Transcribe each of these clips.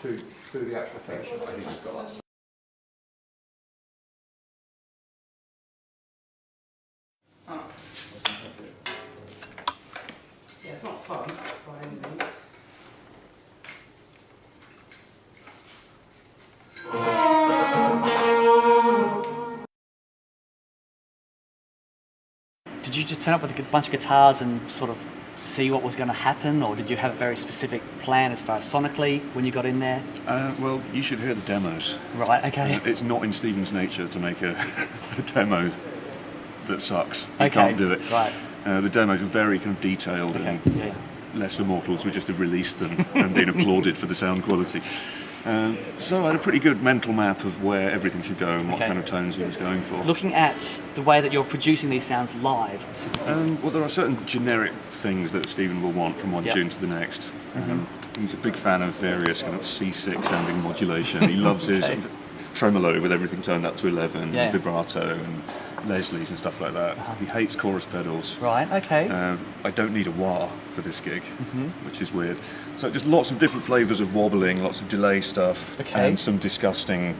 to the actual effect. I think you've got that. Oh. Yeah, it's not fun by any means. Did you just turn up with a bunch of guitars and sort of see what was going to happen, or did you have a very specific plan as far as sonically when you got in there? Well, you should hear the demos. Right, okay. It's not in Stephen's nature to make a demo that sucks. You Okay, can't do it. right. The demos were very kind of detailed, Okay, and yeah. lesser mortals would just have released them and been applauded for the sound quality. So I had a pretty good mental map of where everything should go and what Okay. kind of tones he was going for. Looking at the way that you're producing these sounds live. Well, there are certain generic things that Stephen will want from one Yep. tune to the next. He's a big fan of various kind of C6 sounding modulation. He loves his Okay. tremolo with everything turned up to 11, Yeah. vibrato and Leslie's and stuff like that. He hates chorus pedals. Right, okay. I don't need a wah for this gig, which is weird. So just lots of different flavours of wobbling, lots of delay stuff, Okay. and some disgusting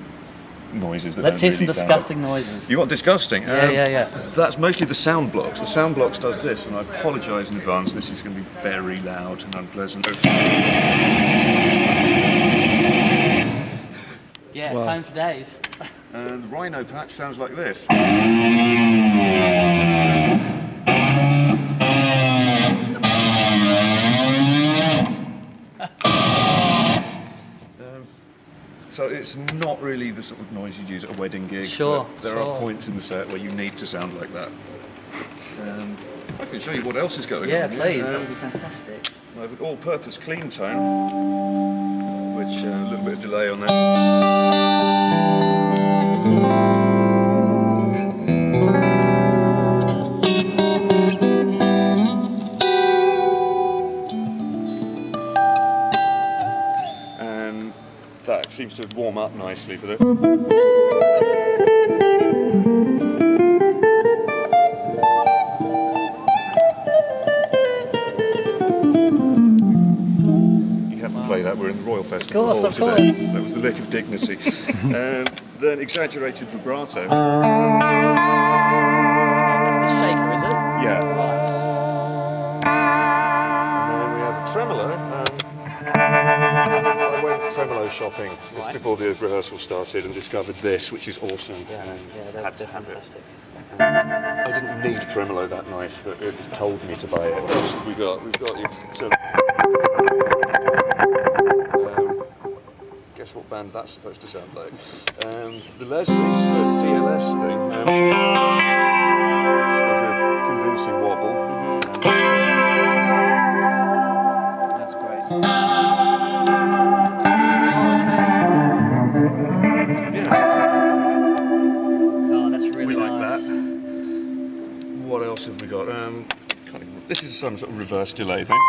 noises that Let's don't hear some really sound disgusting noises. You want disgusting? Yeah. That's mostly the sound blocks. The sound blocks does this, and I apologise in advance. This is going to be very loud and unpleasant. Yeah, Well. tone for days. And the rhino patch sounds like this. So it's not really the sort of noise you'd use at a wedding gig. Sure, but there are points in the set where you need to sound like that. I can show you what else is going Yeah, on. please, that would be fantastic. I have an all-purpose clean tone, which a little bit of delay on that. And that seems to warm up nicely for the. Play that. We're in the Royal Festival Hall today. That was the lick of dignity. Then exaggerated vibrato. That's the shaker, is it? Yeah. Right. And then we have a tremolo. I went tremolo shopping just before the rehearsal started and discovered this, which is awesome. Yeah, they're fantastic. I didn't need tremolo that nice, but it just told me to buy it. What else have we got? We've got some. Guess what band that's supposed to sound like? The Leslie's DLS thing. Which does a convincing wobble. That's great. Yeah. Oh, that's really We like nice. that. What else have we got? Can't even, this is some sort of reverse delay thing.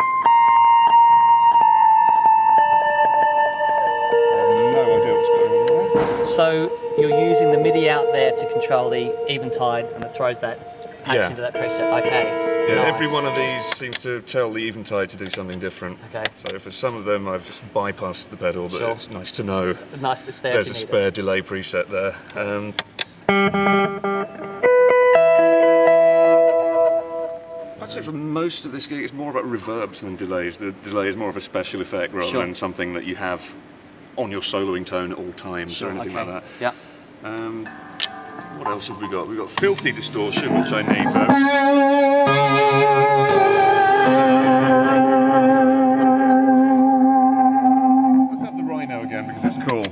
So you're using the MIDI out there to control the eventide, and it throws that patch into that preset. Okay. Yeah, nice. every one of these seems to tell the eventide to do something different. Okay. So for some of them, I've just bypassed the pedal, but Sure. it's nice to know. Nice, it's there. There's if a you need spare delay preset there. I'd say for most of this gig, it's more about reverbs than delays. The delay is more of a special effect rather Sure. than something that you have on your soloing tone at all times or anything like that. Yeah. What else have we got? We've got filthy distortion, which I need for. Let's have the rhino again because it's cool.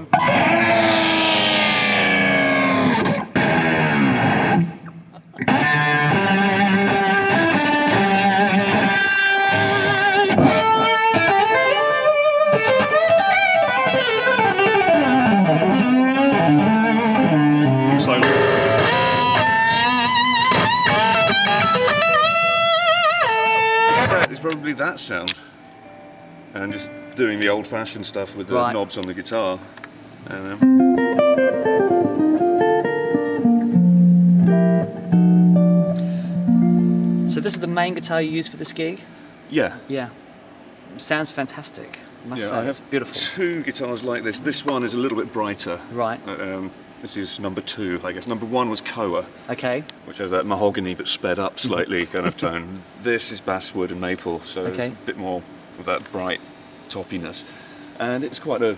It's probably that sound, and just doing the old-fashioned stuff with the knobs on the guitar. So this is the main guitar you use for this gig? Yeah. Yeah. Sounds fantastic. I must Yeah, say, I it's have beautiful. 2 guitars like this. This one is a little bit brighter. Right. This is number 2, I guess. Number 1 was Koa, Okay. which has that mahogany but sped up slightly kind of tone. This is basswood and maple, so Okay. it's a bit more of that bright toppiness. And it's quite a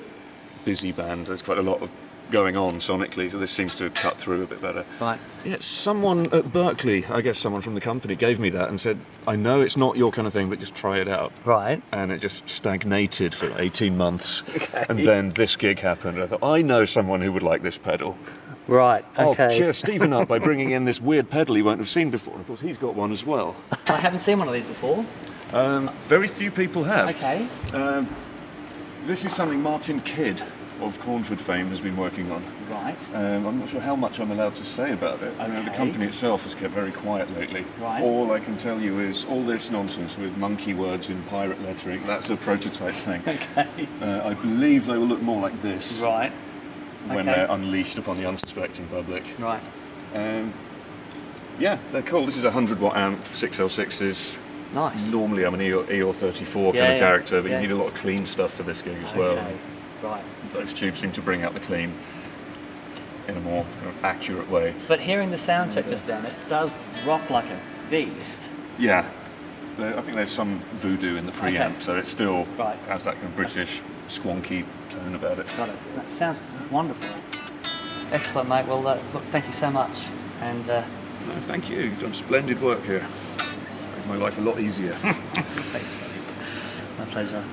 busy band. There's quite a lot of going on sonically, so this seems to cut through a bit better. Right. Yeah, someone at Berkeley, I guess someone from the company, gave me that and said, I know it's not your kind of thing, but just try it out. Right. And it just stagnated for 18 months. Okay. And then this gig happened. I thought, I know someone who would like this pedal. Right. Okay. I'll cheer Stephen up by bringing in this weird pedal he won't have seen before. Of course, he's got one as well. I haven't seen one of these before. Very few people have. Okay. This is something Martin Kidd of Cornford fame has been working on. Right. I'm not sure how much I'm allowed to say about it. Okay. The company itself has kept very quiet lately. Right. All I can tell you is all this nonsense with monkey words in pirate lettering, that's a prototype thing. Okay. I believe they will look more like this Right. when Okay. they're unleashed upon the unsuspecting public. Right. Yeah, they're cool. This is a 100-watt amp, 6L6s. Nice. Normally I'm an EOR34 Yeah, kind of yeah, character, but yeah. you need a lot of clean stuff for this gig as well. Okay. Right. Those tubes seem to bring out the clean in a more kind of accurate way. But hearing the sound check just then, it does rock like a beast. Yeah, I think there's some voodoo in the preamp, Okay. so it still Right. has that kind of British squonky tone about it. Got it. That sounds wonderful. Excellent, mate. Well, look, thank you so much. And No, thank you. You've done splendid work here. Made my life a lot easier. thanks, mate. My pleasure.